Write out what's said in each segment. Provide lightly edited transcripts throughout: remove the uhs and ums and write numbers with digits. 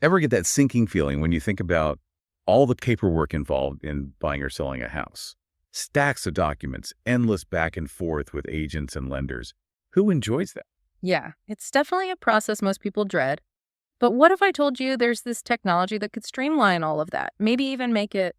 Ever get that sinking feeling when you think about all the paperwork involved in buying or selling a house? Stacks of documents, endless back and forth with agents and lenders. Who enjoys that? Yeah, it's definitely a process most people dread. But what if I told you there's this technology that could streamline all of that, maybe even make it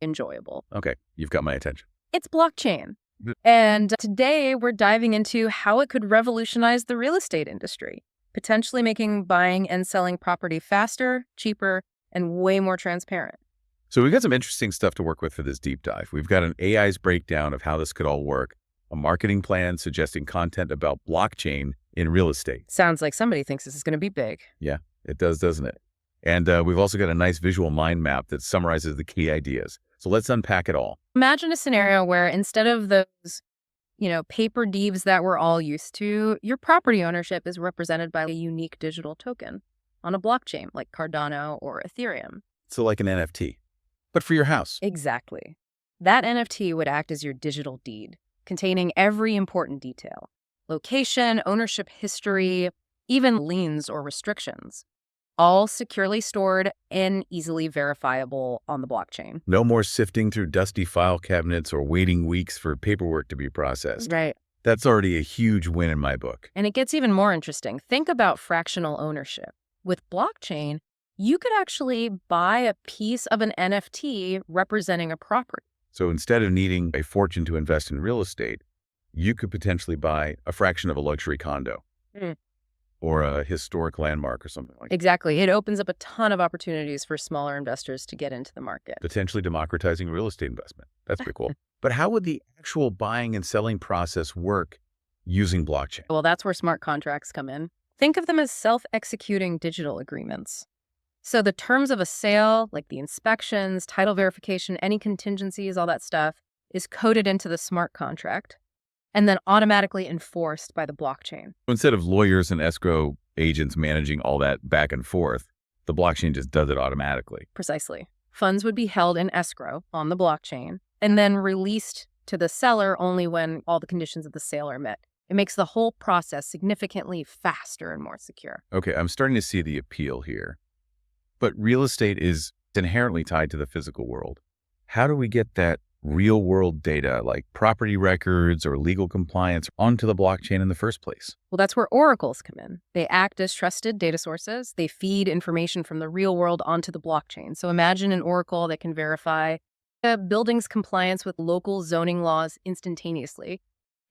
enjoyable? Okay, you've got my attention. It's blockchain. Th- And today we're diving into how it could revolutionize the real estate industry, potentially making buying and selling property faster, cheaper, and way more transparent. So we've got some interesting stuff to work with for this deep dive. We've got an AI's breakdown of how this could all work, a marketing plan suggesting content about blockchain in real estate. Sounds like somebody thinks this is going to be big. Yeah, it does, doesn't it? And we've also got a nice visual mind map that summarizes the key ideas. So let's unpack it all. Imagine a scenario where instead of those, paper deeds that we're all used to, your property ownership is represented by a unique digital token on a blockchain like Cardano or Ethereum. So like an NFT, but for your house. Exactly. That NFT would act as your digital deed, containing every important detail: location, ownership history, even liens or restrictions, all securely stored and easily verifiable on the blockchain. No more sifting through dusty file cabinets or waiting weeks for paperwork to be processed. Right. That's already a huge win in my book. And it gets even more interesting. Think about fractional ownership. With blockchain, you could actually buy a piece of an NFT representing a property. So instead of needing a fortune to invest in real estate, you could potentially buy a fraction of a luxury condo or a historic landmark or something like that. Exactly. It opens up a ton of opportunities for smaller investors to get into the market. Potentially democratizing real estate investment. That's pretty cool. But how would the actual buying and selling process work using blockchain? Well, that's where smart contracts come in. Think of them as self-executing digital agreements. So the terms of a sale, like the inspections, title verification, any contingencies, all that stuff, is coded into the smart contract and then automatically enforced by the blockchain. Instead of lawyers and escrow agents managing all that back and forth, the blockchain just does it automatically. Precisely. Funds would be held in escrow on the blockchain and then released to the seller only when all the conditions of the sale are met. It makes the whole process significantly faster and more secure. Okay, I'm starting to see the appeal here. But real estate is inherently tied to the physical world. How do we get that real world data like property records or legal compliance onto the blockchain in the first place? Well, that's where oracles come in. They act as trusted data sources. They feed information from the real world onto the blockchain. So imagine an oracle that can verify a building's compliance with local zoning laws instantaneously.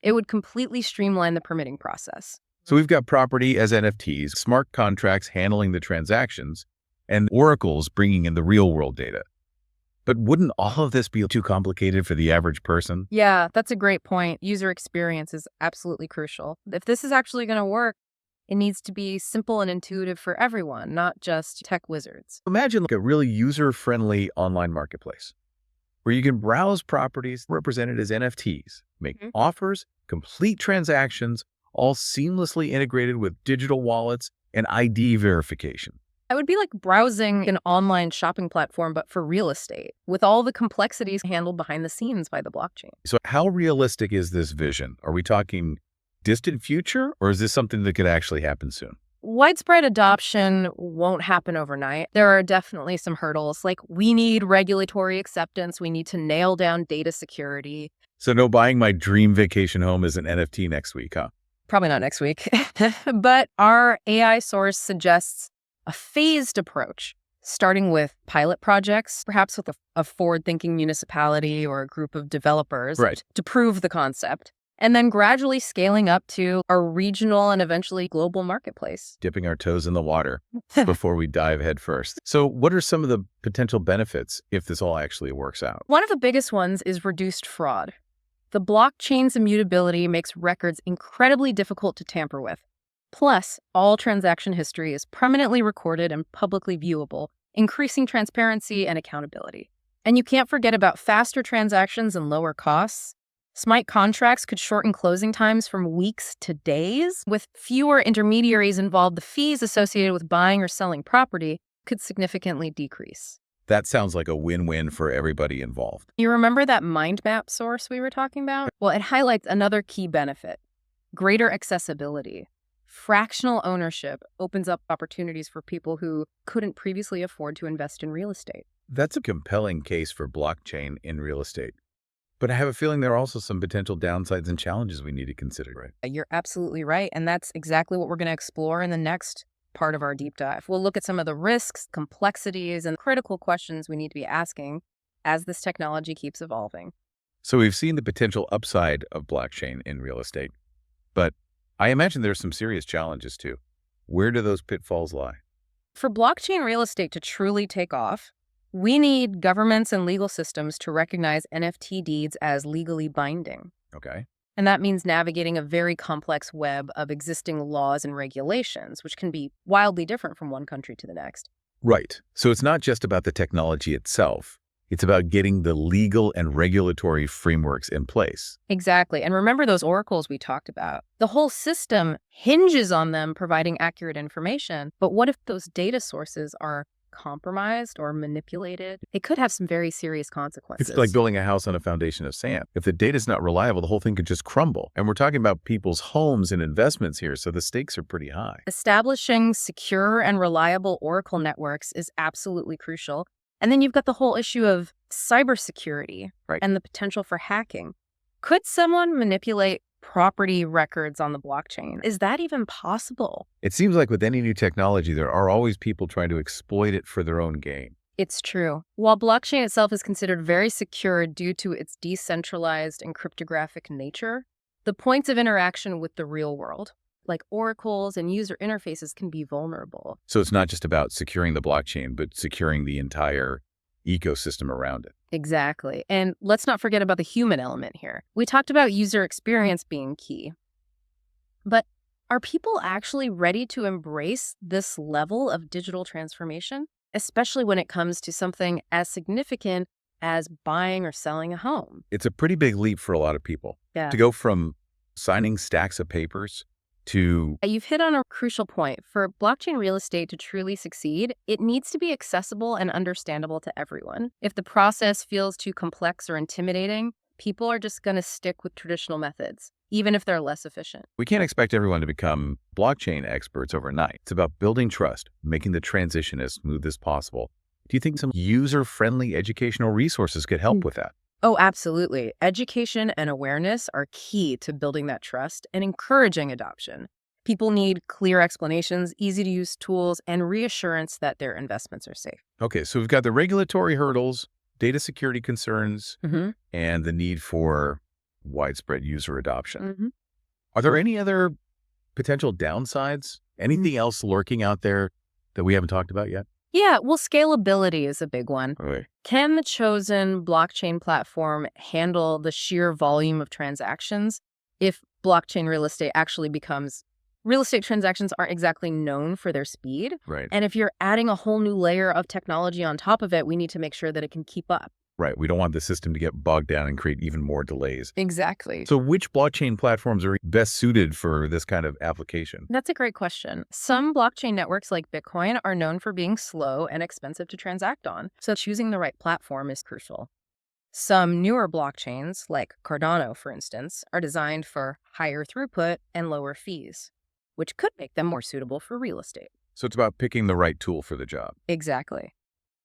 It would completely streamline the permitting process. So we've got property as NFTs, smart contracts handling the transactions, and oracles bringing in the real world data. But wouldn't all of this be too complicated for the average person? Yeah, that's a great point. User experience is absolutely crucial. If this is actually going to work, it needs to be simple and intuitive for everyone, not just tech wizards. Imagine like a really user-friendly online marketplace where you can browse properties represented as NFTs, make offers, complete transactions, all seamlessly integrated with digital wallets and ID verification. It would be like browsing an online shopping platform, but for real estate, with all the complexities handled behind the scenes by the blockchain. So how realistic is this vision? Are we talking distant future, or is this something that could actually happen soon? Widespread adoption won't happen overnight. There are definitely some hurdles, like we need regulatory acceptance. We need to nail down data security. So no buying my dream vacation home as an NFT next week, huh? Probably not next week. But our AI source suggests a phased approach, starting with pilot projects, perhaps with a forward-thinking municipality or a group of developers to prove the concept, and then gradually scaling up to a regional and eventually global marketplace. Dipping our toes in the water before we dive head first. So what are some of the potential benefits if this all actually works out? One of the biggest ones is reduced fraud. The blockchain's immutability makes records incredibly difficult to tamper with. Plus, all transaction history is permanently recorded and publicly viewable, increasing transparency and accountability. And you can't forget about faster transactions and lower costs. Smart contracts could shorten closing times from weeks to days. With fewer intermediaries involved, the fees associated with buying or selling property could significantly decrease. That sounds like a win-win for everybody involved. You remember that mind map source we were talking about? Well, it highlights another key benefit: greater accessibility. Fractional ownership opens up opportunities for people who couldn't previously afford to invest in real estate. That's a compelling case for blockchain in real estate. But I have a feeling there are also some potential downsides and challenges we need to consider, right? You're absolutely right. And that's exactly what we're going to explore in the next part of our deep dive. We'll look at some of the risks, complexities, and critical questions we need to be asking as this technology keeps evolving. So we've seen the potential upside of blockchain in real estate, but I imagine there's some serious challenges too. Where do those pitfalls lie? For blockchain real estate to truly take off, we need governments and legal systems to recognize NFT deeds as legally binding. Okay. And that means navigating a very complex web of existing laws and regulations, which can be wildly different from one country to the next. Right. So it's not just about the technology itself. It's about getting the legal and regulatory frameworks in place. Exactly. And remember those oracles we talked about. The whole system hinges on them providing accurate information. But what if those data sources are compromised or manipulated? It could have some very serious consequences. It's like building a house on a foundation of sand. If the data is not reliable, the whole thing could just crumble. And we're talking about people's homes and investments here, so the stakes are pretty high. Establishing secure and reliable oracle networks is absolutely crucial. And then you've got the whole issue of cybersecurity, right, and the potential for hacking. Could someone manipulate property records on the blockchain? Is that even possible? It seems like with any new technology, there are always people trying to exploit it for their own gain. It's true. While blockchain itself is considered very secure due to its decentralized and cryptographic nature, the points of interaction with the real world, like oracles and user interfaces, can be vulnerable. So it's not just about securing the blockchain, but securing the entire ecosystem around it. Exactly. And let's not forget about the human element here. We talked about user experience being key. But are people actually ready to embrace this level of digital transformation, especially when it comes to something as significant as buying or selling a home? It's a pretty big leap for a lot of people. Yeah. To go from signing stacks of papers to... You've hit on a crucial point. For blockchain real estate to truly succeed, it needs to be accessible and understandable to everyone. If the process feels too complex or intimidating, people are just going to stick with traditional methods, even if they're less efficient. We can't expect everyone to become blockchain experts overnight. It's about building trust, making the transition as smooth as possible. Do you think some user-friendly educational resources could help with that? Oh, absolutely. Education and awareness are key to building that trust and encouraging adoption. People need clear explanations, easy-to-use tools, and reassurance that their investments are safe. Okay, so we've got the regulatory hurdles, data security concerns, and the need for widespread user adoption. Are there any other potential downsides? Anything else lurking out there that we haven't talked about yet? Yeah, well, scalability is a big one. Okay. Can the chosen blockchain platform handle the sheer volume of transactions? If blockchain real estate actually becomes... Real estate transactions aren't exactly known for their speed. Right. And if you're adding a whole new layer of technology on top of it, we need to make sure that it can keep up. Right. We don't want the system to get bogged down and create even more delays. Exactly. So which blockchain platforms are best suited for this kind of application? That's a great question. Some blockchain networks like Bitcoin are known for being slow and expensive to transact on, so choosing the right platform is crucial. Some newer blockchains, like Cardano, for instance, are designed for higher throughput and lower fees, which could make them more suitable for real estate. So it's about picking the right tool for the job. Exactly.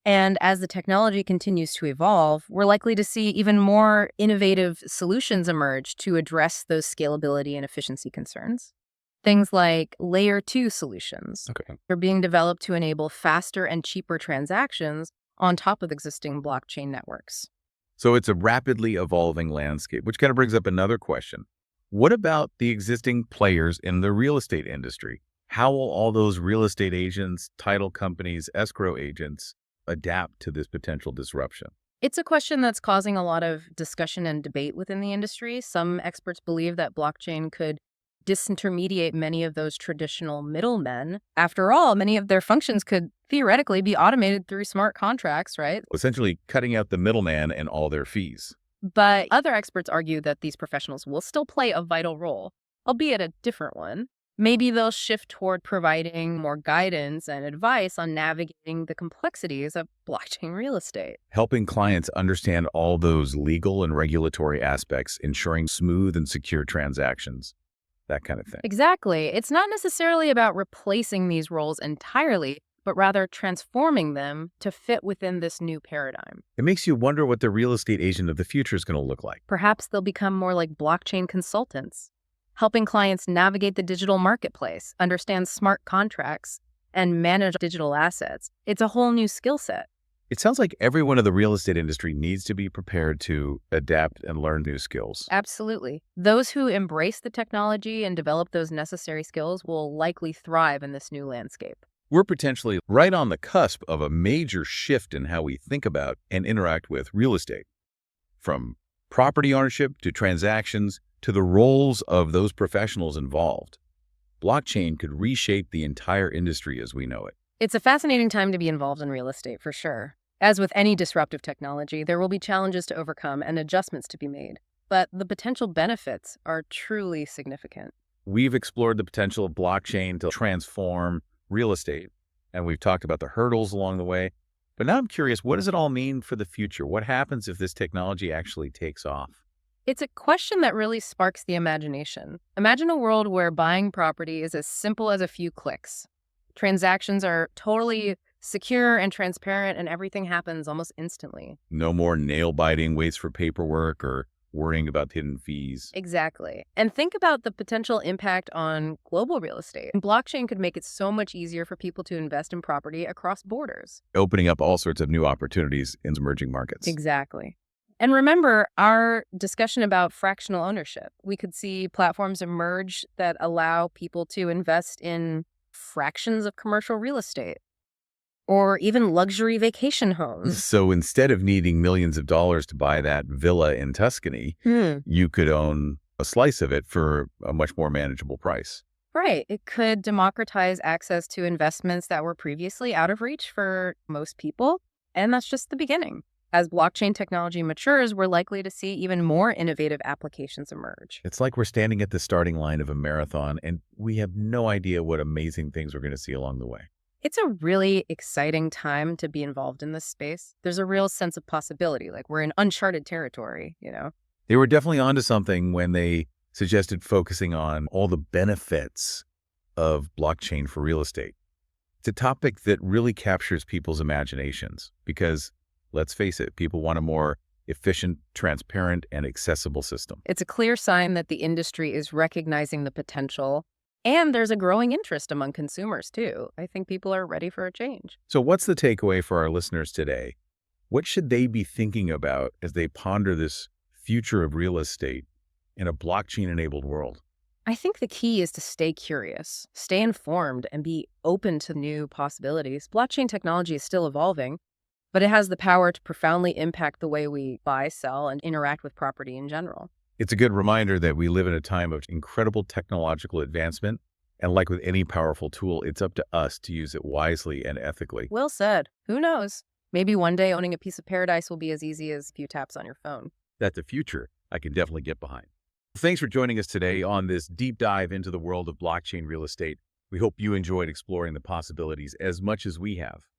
And as the technology continues to evolve, we're likely to see even more innovative solutions emerge to address those scalability and efficiency concerns. Things like Layer 2 solutions are being developed to enable faster and cheaper transactions on top of existing blockchain networks. So it's a rapidly evolving landscape, which kind of brings up another question. What about the existing players in the real estate industry? How will all those real estate agents, title companies, escrow agents adapt to this potential disruption? It's a question that's causing a lot of discussion and debate within the industry. Some experts believe that blockchain could disintermediate many of those traditional middlemen. After all, many of their functions could theoretically be automated through smart contracts, right? Essentially cutting out the middleman and all their fees. But other experts argue that these professionals will still play a vital role, albeit a different one. Maybe they'll shift toward providing more guidance and advice on navigating the complexities of blockchain real estate. Helping clients understand all those legal and regulatory aspects, ensuring smooth and secure transactions. that kind of thing. Exactly. It's not necessarily about replacing these roles entirely, but rather transforming them to fit within this new paradigm. It makes you wonder what the real estate agent of the future is going to look like. Perhaps they'll become more like blockchain consultants, helping clients navigate the digital marketplace, understand smart contracts, and manage digital assets. It's a whole new skill set. It sounds like everyone in the real estate industry needs to be prepared to adapt and learn new skills. Absolutely. Those who embrace the technology and develop those necessary skills will likely thrive in this new landscape. We're potentially right on the cusp of a major shift in how we think about and interact with real estate. From property ownership to transactions to the roles of those professionals involved. Blockchain could reshape the entire industry as we know it. It's a fascinating time to be involved in real estate, for sure. As with any disruptive technology, there will be challenges to overcome and adjustments to be made. But the potential benefits are truly significant. We've explored the potential of blockchain to transform real estate, and we've talked about the hurdles along the way. But now I'm curious, what does it all mean for the future? What happens if this technology actually takes off? It's a question that really sparks the imagination. Imagine a world where buying property is as simple as a few clicks. Transactions are totally secure and transparent, and everything happens almost instantly. No more nail-biting waits for paperwork or worrying about hidden fees. Exactly. And think about the potential impact on global real estate. Blockchain could make it so much easier for people to invest in property across borders. Opening up all sorts of new opportunities in emerging markets. Exactly. And remember our discussion about fractional ownership. We could see platforms emerge that allow people to invest in fractions of commercial real estate or even luxury vacation homes. So instead of needing millions of dollars to buy that villa in Tuscany, you could own a slice of it for a much more manageable price. Right. It could democratize access to investments that were previously out of reach for most people. And that's just the beginning. As blockchain technology matures, we're likely to see even more innovative applications emerge. It's like we're standing at the starting line of a marathon, and we have no idea what amazing things we're going to see along the way. It's a really exciting time to be involved in this space. There's a real sense of possibility, like we're in uncharted territory, you know? They were definitely onto something when they suggested focusing on all the benefits of blockchain for real estate. It's a topic that really captures people's imaginations because, let's face it, people want a more efficient, transparent, and accessible system. It's a clear sign that the industry is recognizing the potential, and there's a growing interest among consumers, too. I think people are ready for a change. So what's the takeaway for our listeners today? What should they be thinking about as they ponder this future of real estate in a blockchain-enabled world? I think the key is to stay curious, stay informed, and be open to new possibilities. Blockchain technology is still evolving, but it has the power to profoundly impact the way we buy, sell, and interact with property in general. It's a good reminder that we live in a time of incredible technological advancement, and like with any powerful tool, it's up to us to use it wisely and ethically. Well said. Who knows? Maybe one day owning a piece of paradise will be as easy as a few taps on your phone. That's a future I can definitely get behind. Thanks for joining us today on this deep dive into the world of blockchain real estate. We hope you enjoyed exploring the possibilities as much as we have.